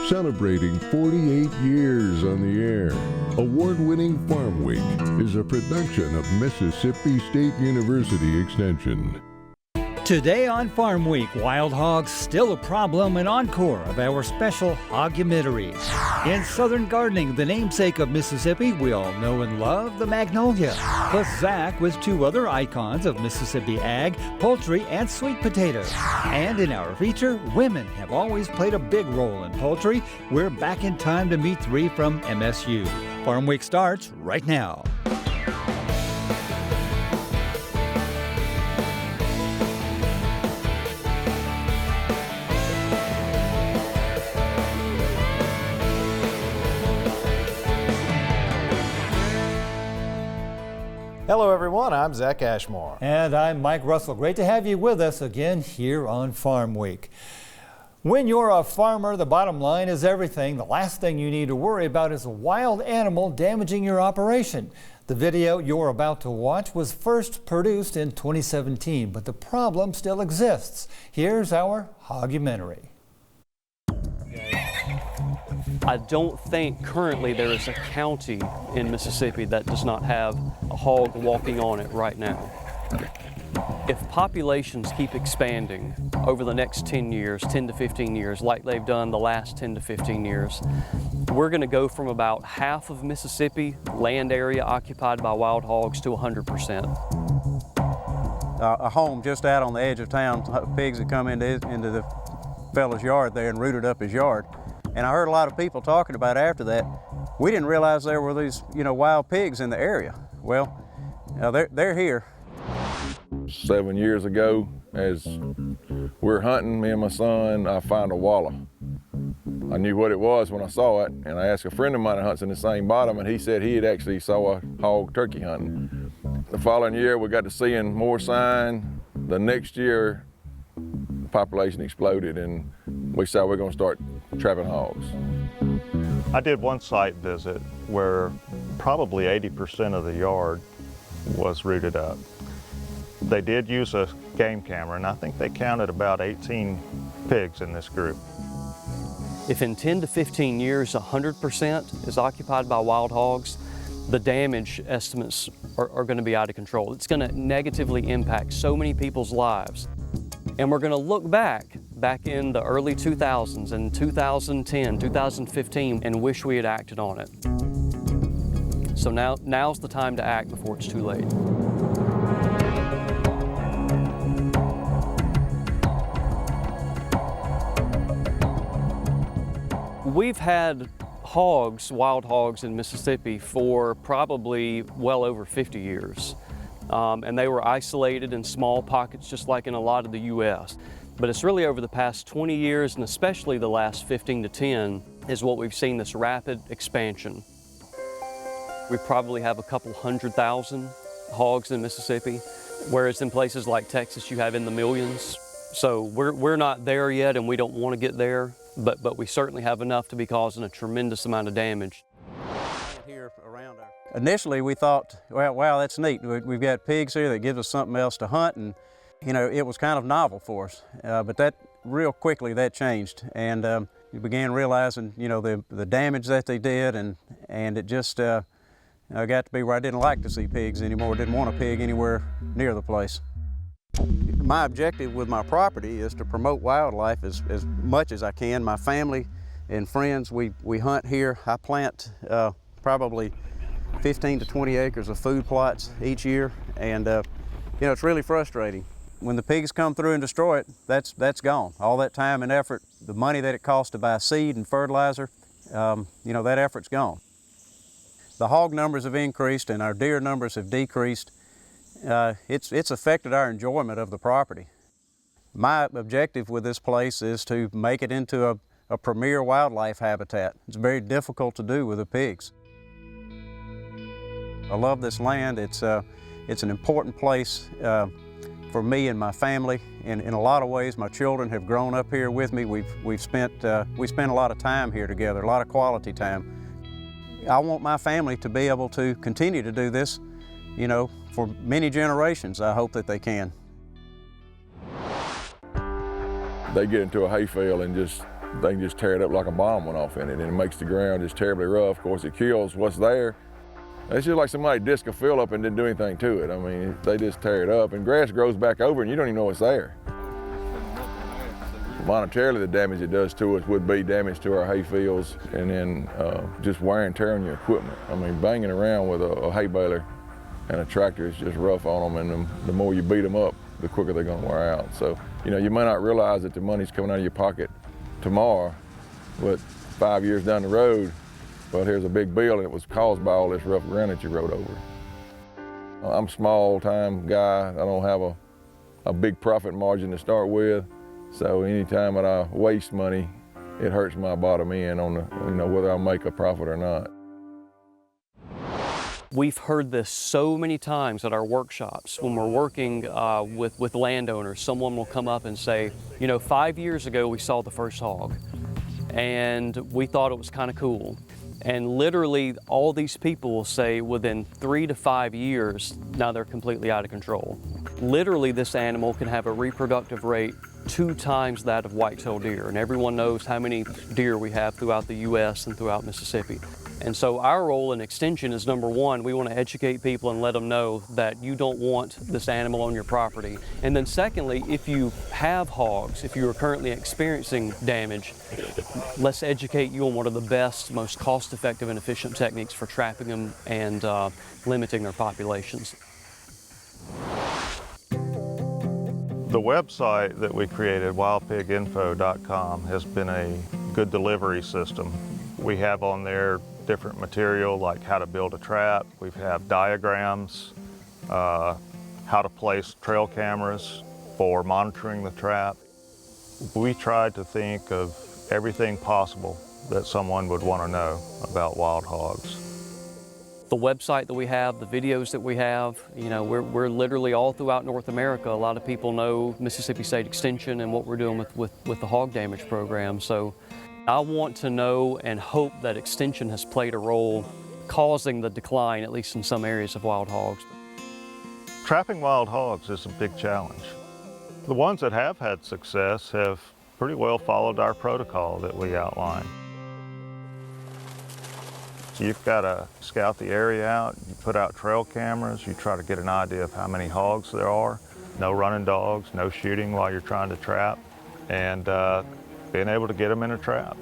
celebrating 48 years on the air. Award-winning Farm Week is a production of Mississippi State University Extension. Today on Farm Week, wild hogs still a problem, and encore of our special Hogumentary. In Southern Gardening, the namesake of Mississippi, we all know and love the Magnolia. Plus Zach with two other icons of Mississippi ag, poultry, and sweet potatoes. And in our feature, women have always played a big role in poultry. We're back in time to meet three from MSU. Farm Week starts right now. Hello everyone, I'm Zach Ashmore. And I'm Mike Russell. Great to have you with us again here on Farm Week. When you're a farmer, the bottom line is everything. The last thing you need to worry about is a wild animal damaging your operation. The video you're about to watch was first produced in 2017, but the problem still exists. Here's our Hogumentary. I don't think currently there is a county in Mississippi that does not have a hog walking on it right now. If populations keep expanding over the next 10 years, 10 to 15 years, like they've done the last 10 to 15 years, we're going to go from about half of Mississippi land area occupied by wild hogs to 100%. A home just out on the edge of town, pigs had come into the fellow's yard there and rooted up his yard. And I heard a lot of people talking about after that, we didn't realize there were these, wild pigs in the area. Well, they're here. 7 years ago, as we're hunting, me and my son, I found a wallow. I knew what it was when I saw it, and I asked a friend of mine that hunts in the same bottom, and he said he had actually saw a hog turkey hunting. The following year, we got to seeing more sign. The next year, the population exploded, and we said we're going to start trapping hogs. I did one site visit where probably 80% of the yard was rooted up. They did use a game camera, and I think they counted about 18 pigs in this group. If in 10 to 15 years 100% is occupied by wild hogs, the damage estimates are going to be out of control. It's going to negatively impact so many people's lives. And we're going to look back in the early 2000s and 2010, 2015, and wish we had acted on it. So now's the time to act before it's too late. We've had hogs, wild hogs in Mississippi for probably well over 50 years. And they were isolated in small pockets just like in a lot of the U.S. But it's really over the past 20 years, and especially the last 15 to 10, is what we've seen this rapid expansion. We probably have a couple 100,000 hogs in Mississippi, whereas in places like Texas you have in the millions. So we're not there yet, and we don't want to get there, but we certainly have enough to be causing a tremendous amount of damage. Initially we thought, well, wow, that's neat. We've got pigs here that gives us something else to hunt, and it was kind of novel for us. But that real quickly that changed, and we began realizing, the damage that they did, and it just got to be where I didn't like to see pigs anymore. Didn't want a pig anywhere near the place. My objective with my property is to promote wildlife as much as I can. My family and friends, we hunt here. I plant probably 15 to 20 acres of food plots each year, and it's really frustrating. When the pigs come through and destroy it, that's gone. All that time and effort, the money that it costs to buy seed and fertilizer, that effort's gone. The hog numbers have increased and our deer numbers have decreased. It's affected our enjoyment of the property. My objective with this place is to make it into a premier wildlife habitat. It's very difficult to do with the pigs. I love this land. It's an important place for me and my family. And in a lot of ways, my children have grown up here with me. We spent a lot of time here together, a lot of quality time. I want my family to be able to continue to do this, for many generations. I hope that they can. They get into a hay field and just they can just tear it up like a bomb went off in it, and it makes the ground just terribly rough. Of course, it kills what's there. It's just like somebody disc a fill up and didn't do anything to it. I mean, they just tear it up, and grass grows back over, and you don't even know it's there. Monetarily, the damage it does to us would be damage to our hay fields, and then just wear and tear on your equipment. I mean, banging around with a hay baler and a tractor is just rough on them, and the more you beat them up, the quicker they're going to wear out. So, you know, you may not realize that the money's coming out of your pocket tomorrow, but 5 years down the road, well, here's a big bill, and it was caused by all this rough ground that you rode over. I'm a small-time guy. I don't have a big profit margin to start with, so anytime that I waste money, it hurts my bottom end on the, you know, whether I make a profit or not. We've heard this so many times at our workshops when we're working with landowners. Someone will come up and say, you know, 5 years ago we saw the first hog, and we thought it was kind of cool. And literally all these people will say within 3 to 5 years, now they're completely out of control. Literally this animal can have a reproductive rate 2 times that of white-tailed deer. And everyone knows how many deer we have throughout the U.S. and throughout Mississippi. And so our role in extension is, number one, we want to educate people and let them know that you don't want this animal on your property. And then secondly, if you have hogs, if you are currently experiencing damage, let's educate you on one of the best, most cost-effective and efficient techniques for trapping them and limiting their populations. The website that we created, wildpiginfo.com, has been a good delivery system. We have on there different material like how to build a trap. We have diagrams, how to place trail cameras for monitoring the trap. We tried to think of everything possible that someone would want to know about wild hogs. The website that we have, the videos that we have, you know, we're literally all throughout North America. A lot of people know Mississippi State Extension and what we're doing with the hog damage program. So I want to know and hope that Extension has played a role causing the decline, at least in some areas, of wild hogs. Trapping wild hogs is a big challenge. The ones that have had success have pretty well followed our protocol that we outlined. You've got to scout the area out, you put out trail cameras, you try to get an idea of how many hogs there are. No running dogs, no shooting while you're trying to trap, and being able to get them in a trap.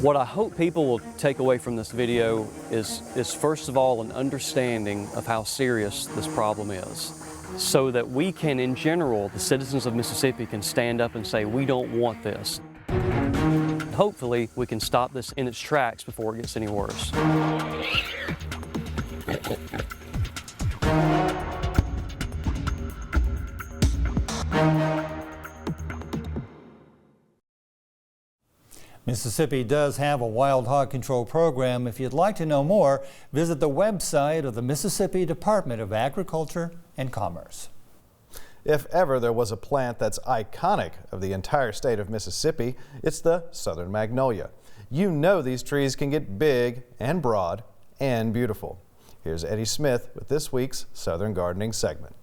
What I hope people will take away from this video is first of all an understanding of how serious this problem is, so that we can, in general, the citizens of Mississippi can stand up and say, we don't want this. Hopefully, we can stop this in its tracks before it gets any worse. Mississippi does have a wild hog control program. If you'd like to know more, visit the website of the Mississippi Department of Agriculture and Commerce. If ever there was a plant that's iconic of the entire state of Mississippi, it's the southern magnolia. You know these trees can get big and broad and beautiful. Here's Eddie Smith with this week's Southern Gardening segment.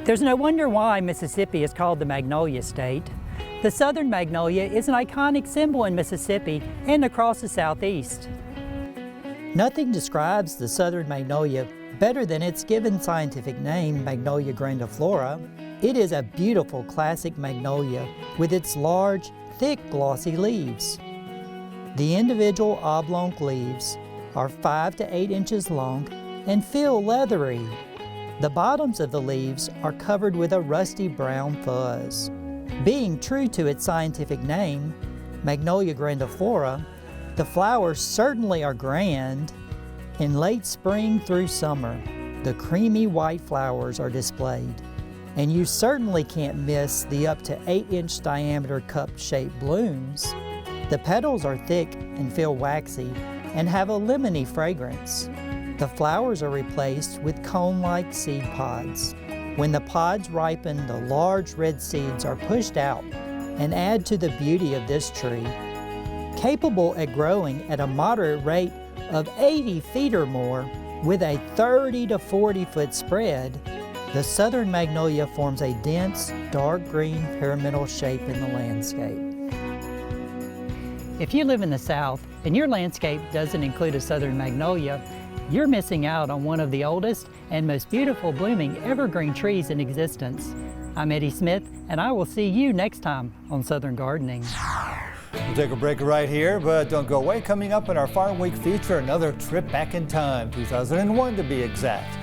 There's no wonder why Mississippi is called the Magnolia State. The southern magnolia is an iconic symbol in Mississippi and across the southeast. Nothing describes the southern magnolia better than its given scientific name, Magnolia grandiflora. It is a beautiful classic magnolia with its large, thick, glossy leaves. The individual oblong leaves are 5 to 8 inches long and feel leathery. The bottoms of the leaves are covered with a rusty brown fuzz. Being true to its scientific name, Magnolia grandiflora, the flowers certainly are grand. In late spring through summer, the creamy white flowers are displayed, and you certainly can't miss the up to 8-inch diameter cup-shaped blooms. The petals are thick and feel waxy and have a lemony fragrance. The flowers are replaced with cone-like seed pods. When the pods ripen, the large red seeds are pushed out and add to the beauty of this tree. capable at growing at a moderate rate of 80 feet or more with a 30 to 40 foot spread, the southern magnolia forms a dense, dark green pyramidal shape in the landscape. If you live in the South and your landscape doesn't include a southern magnolia, you're missing out on one of the oldest and most beautiful blooming evergreen trees in existence. I'm Eddie Smith, and I will see you next time on Southern Gardening. We'll take a break right here, but don't go away. Coming up in our Farm Week feature, another trip back in time, 2001 to be exact.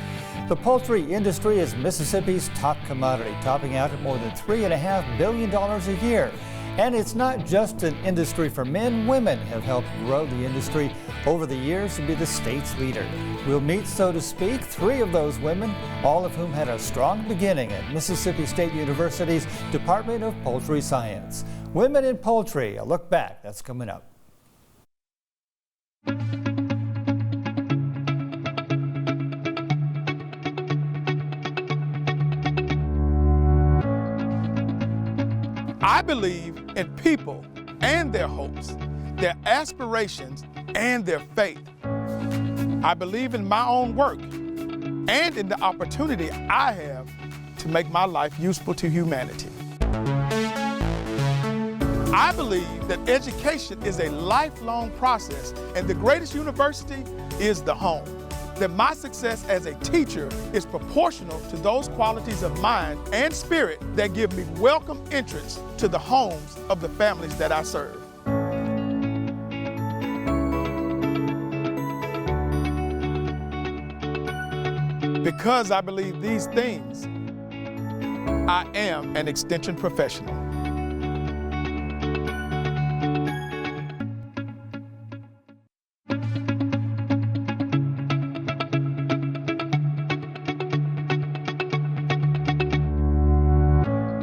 The poultry industry is Mississippi's top commodity, topping out at more than $3.5 billion a year. And it's not just an industry for men. Women have helped grow the industry over the years to be the state's leader. We'll meet, so to speak, 3 of those women, all of whom had a strong beginning at Mississippi State University's Department of Poultry Science. Women in Poultry, a look back, that's coming up. I believe in people and their hopes, their aspirations and their faith. I believe in my own work and in the opportunity I have to make my life useful to humanity. I believe that education is a lifelong process, and the greatest university is the home. That my success as a teacher is proportional to those qualities of mind and spirit that give me welcome entrance to the homes of the families that I serve. Because I believe these things, I am an extension professional.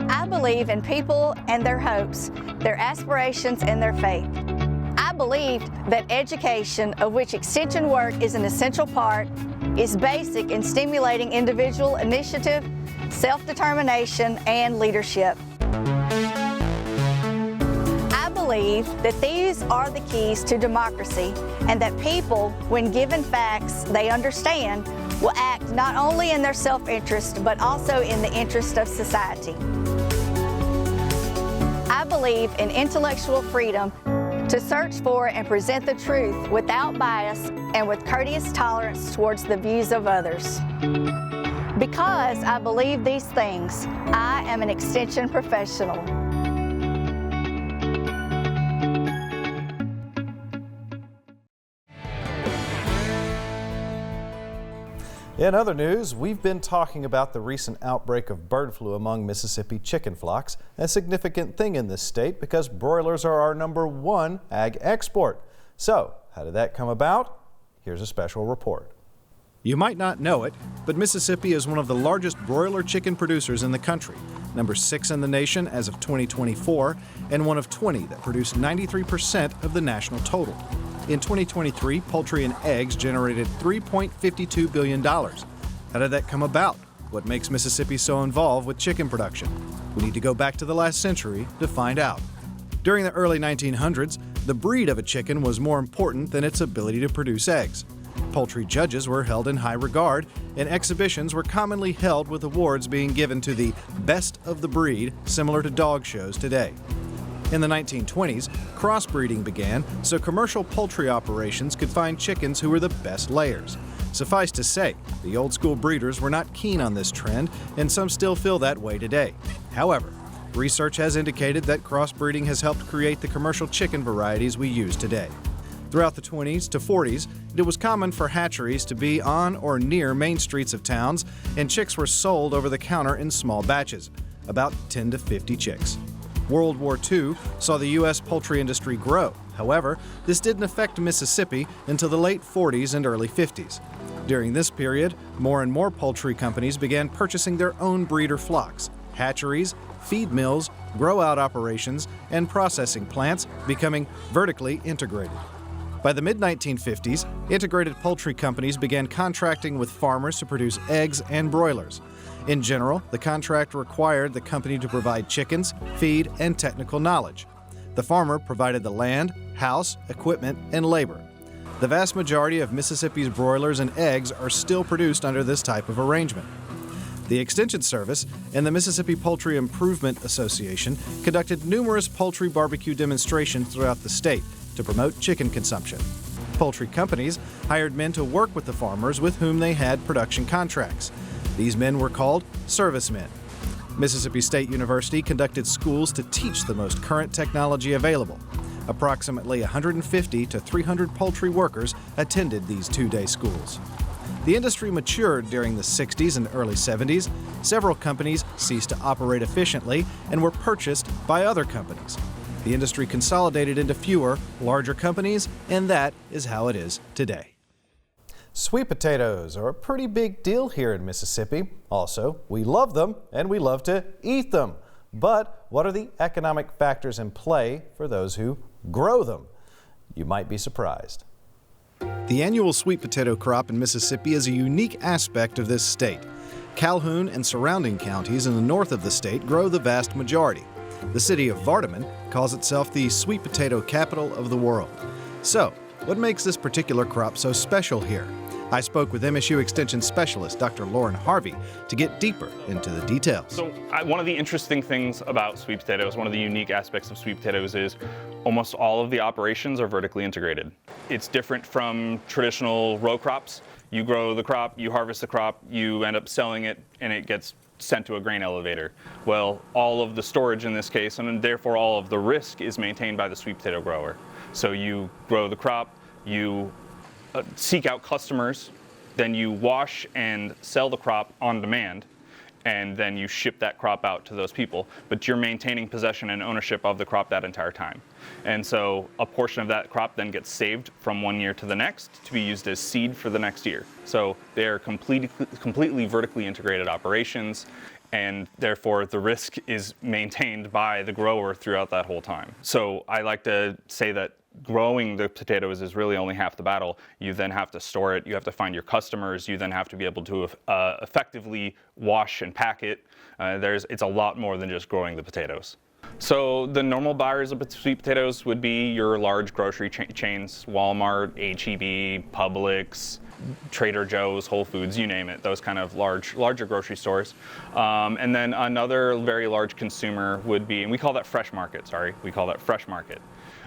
I believe in people and their hopes, their aspirations and their faith. I believe that education, of which extension work is an essential part, is basic in stimulating individual initiative, self-determination, and leadership. I believe that these are the keys to democracy, and that people, when given facts they understand, will act not only in their self-interest, but also in the interest of society. I believe in intellectual freedom to search for and present the truth without bias and with courteous tolerance towards the views of others. Because I believe these things, I am an extension professional. In other news, we've been talking about the recent outbreak of bird flu among Mississippi chicken flocks, a significant thing in this state because broilers are our #1 ag export. So, how did that come about? Here's a special report. You might not know it, but Mississippi is one of the largest broiler chicken producers in the country, #6 in the nation as of 2024, and one of 20 that produce 93% of the national total. In 2023, poultry and eggs generated $3.52 billion. How did that come about? What makes Mississippi so involved with chicken production? We need to go back to the last century to find out. During the early 1900s, the breed of a chicken was more important than its ability to produce eggs. Poultry judges were held in high regard, and exhibitions were commonly held with awards being given to the best of the breed, similar to dog shows today. In the 1920s, crossbreeding began so commercial poultry operations could find chickens who were the best layers. Suffice to say, the old-school breeders were not keen on this trend, and some still feel that way today. However, research has indicated that crossbreeding has helped create the commercial chicken varieties we use today. Throughout the 20s to 40s, it was common for hatcheries to be on or near main streets of towns, and chicks were sold over the counter in small batches, about 10 to 50 chicks. World War II saw the U.S. poultry industry grow. However, this didn't affect Mississippi until the late 40s and early 50s. During this period, more and more poultry companies began purchasing their own breeder flocks, hatcheries, feed mills, grow-out operations, and processing plants, becoming vertically integrated. By the mid-1950s, integrated poultry companies began contracting with farmers to produce eggs and broilers. In general, the contract required the company to provide chickens, feed, and technical knowledge. The farmer provided the land, house, equipment, and labor. The vast majority of Mississippi's broilers and eggs are still produced under this type of arrangement. The Extension Service and the Mississippi Poultry Improvement Association conducted numerous poultry barbecue demonstrations throughout the state to promote chicken consumption. Poultry companies hired men to work with the farmers with whom they had production contracts. These men were called servicemen. Mississippi State University conducted schools to teach the most current technology available. Approximately 150 to 300 poultry workers attended these two-day schools. The industry matured during the 60s and early 70s. Several companies ceased to operate efficiently and were purchased by other companies. The industry consolidated into fewer, larger companies, and that is how it is today. Sweet potatoes are a pretty big deal here in Mississippi. Also, we love them and we love to eat them. But what are the economic factors in play for those who grow them? You might be surprised. The annual sweet potato crop in Mississippi is a unique aspect of this state. Calhoun and surrounding counties in the north of the state grow the vast majority. The city of Vardaman calls itself the sweet potato capital of the world. So, what makes this particular crop so special here? I spoke with MSU Extension Specialist Dr. Lauren Harvey to get deeper into the details. So one of the interesting things about sweet potatoes, one of the unique aspects of sweet potatoes is almost all of the operations are vertically integrated. It's different from traditional row crops. You grow the crop, you harvest the crop, you end up selling it, and it gets sent to a grain elevator. Well, all of the storage in this case, and therefore all of the risk, is maintained by the sweet potato grower. So you grow the crop, you seek out customers, then you wash and sell the crop on demand, and then you ship that crop out to those people. But you're maintaining possession and ownership of the crop that entire time. And so a portion of that crop then gets saved from one year to the next to be used as seed for the next year. So they're completely vertically integrated operations, and therefore the risk is maintained by the grower throughout that whole time. So I like to say that growing the potatoes is really only half the battle. You then have to store it, you have to find your customers, you then have to be able to effectively wash and pack it. It's a lot more than just growing the potatoes. So the normal buyers of sweet potatoes would be your large grocery chains, Walmart, H-E-B, Publix, Trader Joe's, Whole Foods, you name it, those kind of larger grocery stores. And then another very large consumer would be, and we call that fresh market,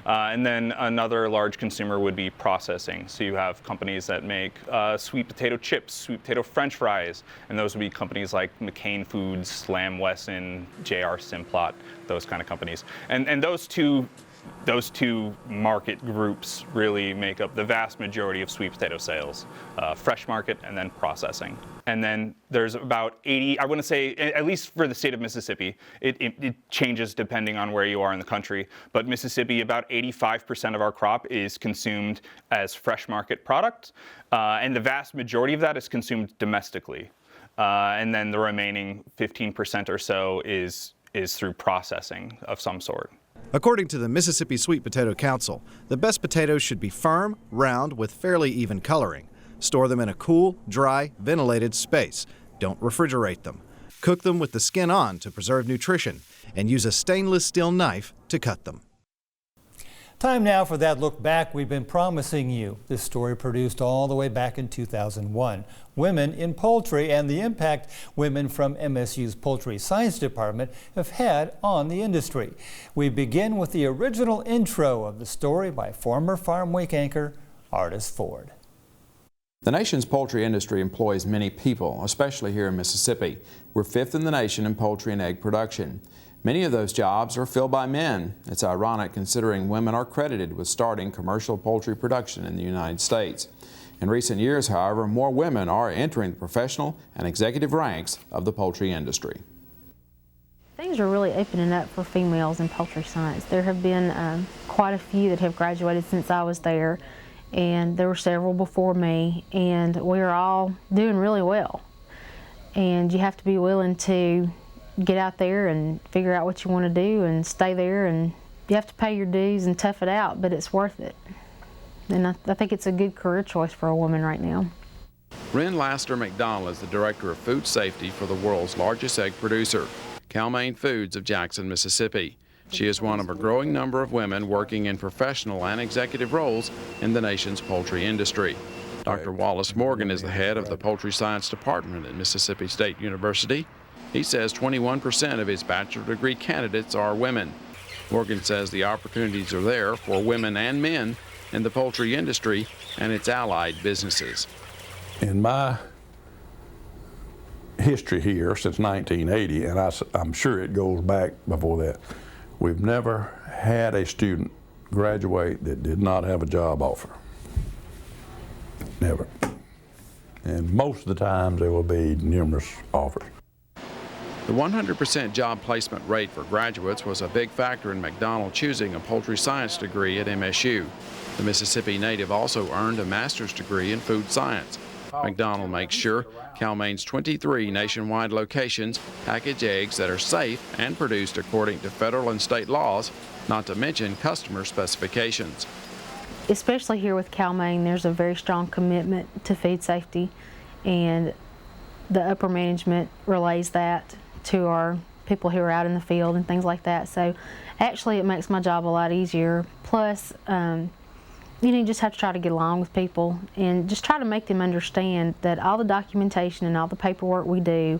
and then another large consumer would be processing. So you have companies that make sweet potato chips, sweet potato French fries, and those would be companies like McCain Foods, Lamb Wesson, J.R. Simplot, those kind of companies. And those two market groups really make up the vast majority of sweet potato sales, fresh market and then processing. And then there's about 80, I want to say, at least for the state of Mississippi, it changes depending on where you are in the country, but Mississippi, about 85% of our crop is consumed as fresh market product, and the vast majority of that is consumed domestically. And then the remaining 15% or so is through processing of some sort. According to the Mississippi Sweet Potato Council, the best potatoes should be firm, round, with fairly even coloring. Store them in a cool, dry, ventilated space. Don't refrigerate them. Cook them with the skin on to preserve nutrition, and use a stainless steel knife to cut them. Time now for that look back we've been promising you. This story produced all the way back in 2001. Women in poultry and the impact women from MSU's Poultry Science Department have had on the industry. We begin with the original intro of the story by former Farm Week anchor Artis Ford. The nation's poultry industry employs many people, especially here in Mississippi. We're fifth in the nation in poultry and egg production. Many of those jobs are filled by men. It's ironic considering women are credited with starting commercial poultry production in the United States. In recent years, however, more women are entering the professional and executive ranks of the poultry industry. Things are really opening up for females in poultry science. There have been quite a few that have graduated since I was there, and there were several before me, and we're all doing really well. And you have to be willing to get out there and figure out what you want to do and stay there, and you have to pay your dues and tough it out, but it's worth it. And I think it's a good career choice for a woman right now. Ren Laster McDonald is the Director of Food Safety for the world's largest egg producer, Cal-Maine Foods of Jackson, Mississippi. She is one of a growing number of women working in professional and executive roles in the nation's poultry industry. Dr. Wallace Morgan is the head of the Poultry Science Department at Mississippi State University. He says 21% of his bachelor degree candidates are women. Morgan says the opportunities are there for women and men in the poultry industry and its allied businesses. In my history here since 1980, and I'm sure it goes back before that, we've never had a student graduate that did not have a job offer. Never. And most of the times there will be numerous offers. The 100% job placement rate for graduates was a big factor in McDonald choosing a poultry science degree at MSU. The Mississippi native also earned a master's degree in food science. McDonald makes sure Cal-Maine's 23 nationwide locations package eggs that are safe and produced according to federal and state laws, not to mention customer specifications. Especially here with Cal-Maine, there's a very strong commitment to food safety, and the upper management relays that to our people who are out in the field and things like that. So actually it makes my job a lot easier. Plus, you just have to try to get along with people and just try to make them understand that all the documentation and all the paperwork we do,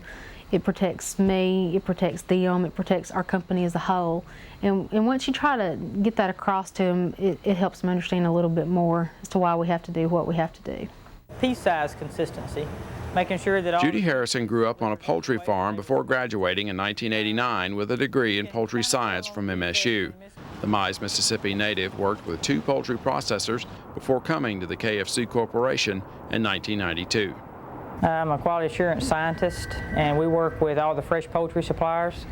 it protects me, it protects them, it protects our company as a whole. And once you try to get that across to them, it helps them understand a little bit more as to why we have to do what we have to do. Piece size consistency, making sure that all... Judy Harrison grew up on a poultry farm before graduating in 1989 with a degree in poultry science from MSU. The Mize, Mississippi native worked with 2 poultry processors before coming to the KFC Corporation in 1992. I'm a quality assurance scientist, and we work with all the fresh poultry suppliers.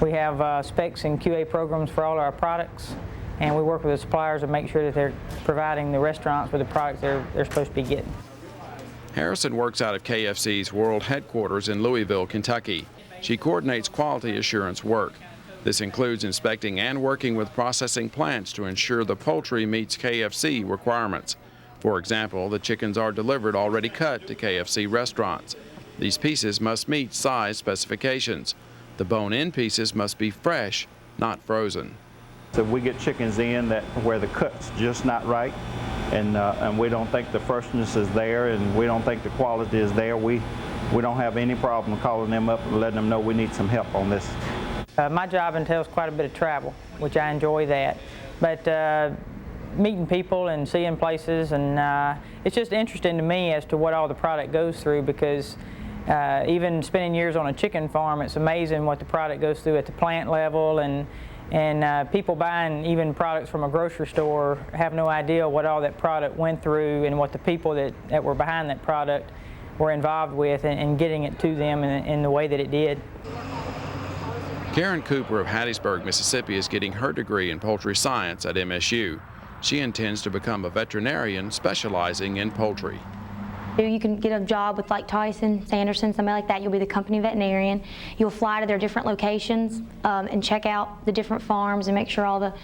We have specs and QA programs for all our products, and we work with the suppliers to make sure that they're providing the restaurants with the products they're supposed to be getting. Harrison works out of KFC's world headquarters in Louisville, Kentucky. She coordinates quality assurance work. This includes inspecting and working with processing plants to ensure the poultry meets KFC requirements. For example, the chickens are delivered already cut to KFC restaurants. These pieces must meet size specifications. The bone-in pieces must be fresh, not frozen. So we get chickens in where the cut's just not right, and we don't think the freshness is there, and we don't think the quality is there. We don't have any problem calling them up and letting them know we need some help on this. My job entails quite a bit of travel, which I enjoy that. But meeting people and seeing places, and it's just interesting to me as to what all the product goes through, because even spending years on a chicken farm, it's amazing what the product goes through at the plant level, and people buying even products from a grocery store have no idea what all that product went through and what the people that were behind that product were involved with and getting it to them in the way that it did. Karen Cooper of Hattiesburg, Mississippi is getting her degree in poultry science at MSU. She intends to become a veterinarian specializing in poultry. You can get a job with like Tyson, Sanderson, somebody like that. You'll be the company veterinarian. You'll fly to their different locations and check out the different farms and make sure all the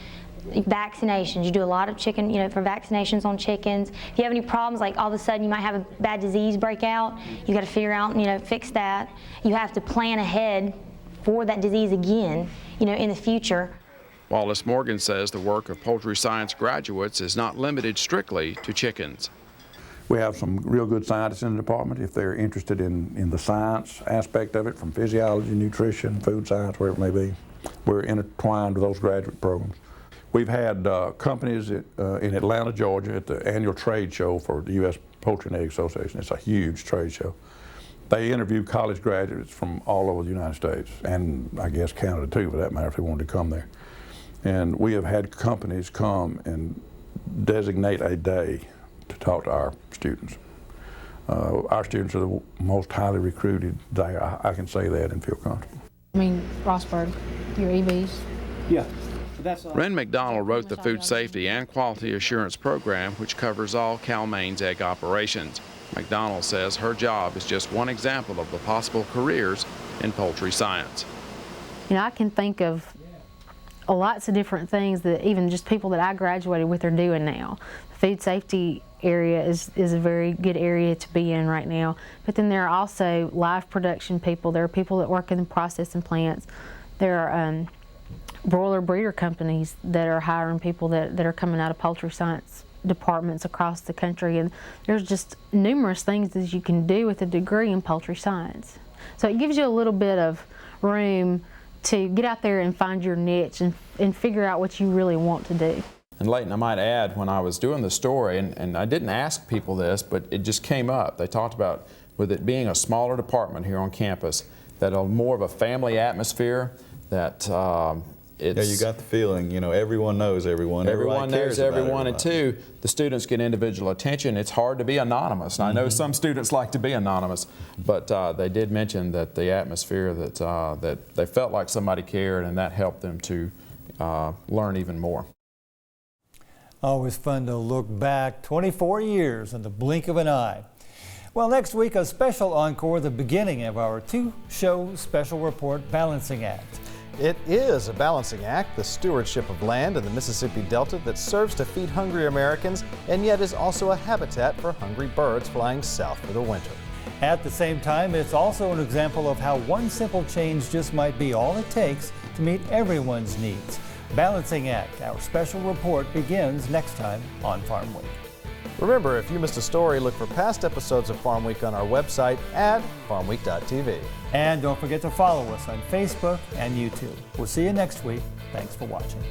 vaccinations. You do a lot of chicken, for vaccinations on chickens. If you have any problems, like all of a sudden you might have a bad disease break out, you got to figure out, fix that. You have to plan ahead for that disease again, in the future. Wallace Morgan says the work of poultry science graduates is not limited strictly to chickens. We have some real good scientists in the department if they're interested in the science aspect of it, from physiology, nutrition, food science, wherever it may be. We're intertwined with those graduate programs. We've had companies in Atlanta, Georgia at the annual trade show for the U.S. Poultry and Egg Association. It's a huge trade show. They interview college graduates from all over the United States, and I guess Canada too, for that matter, if they wanted to come there. And we have had companies come and designate a day to talk to our students. Our students are the most highly recruited there. I can say that and feel comfortable. Rossburg, your EBs? Yeah. Ren McDonald wrote the Food Safety and Quality Assurance Program, which covers all Cal-Maine's egg operations. McDonald says her job is just one example of the possible careers in poultry science. I can think of lots of different things that even just people that I graduated with are doing now. The food safety area is a very good area to be in right now. But then there are also live production people. There are people that work in the processing plants. There are broiler breeder companies that are hiring people that are coming out of poultry science departments across the country, and there's just numerous things that you can do with a degree in poultry science. So it gives you a little bit of room to get out there and find your niche and figure out what you really want to do. And Leighton, I might add, when I was doing the story, and I didn't ask people this, but it just came up. They talked about, with it being a smaller department here on campus, that more of a family atmosphere, that it's... Yeah, you got the feeling, you know, everyone knows everyone. Everyone knows everyone, and everybody. two, the students get individual attention. It's hard to be anonymous. And I know some students like to be anonymous, but they did mention that the atmosphere, that they felt like somebody cared, and that helped them to learn even more. Always fun to look back 24 years in the blink of an eye. Well, next week, a special encore, the beginning of our two-show special report, Balancing Act. It is a balancing act, the stewardship of land in the Mississippi Delta that serves to feed hungry Americans and yet is also a habitat for hungry birds flying south for the winter. At the same time, it's also an example of how one simple change just might be all it takes to meet everyone's needs. Balancing Act, our special report, begins next time on Farm Week. Remember, if you missed a story, look for past episodes of Farm Week on our website at farmweek.tv. And don't forget to follow us on Facebook and YouTube. We'll see you next week. Thanks for watching.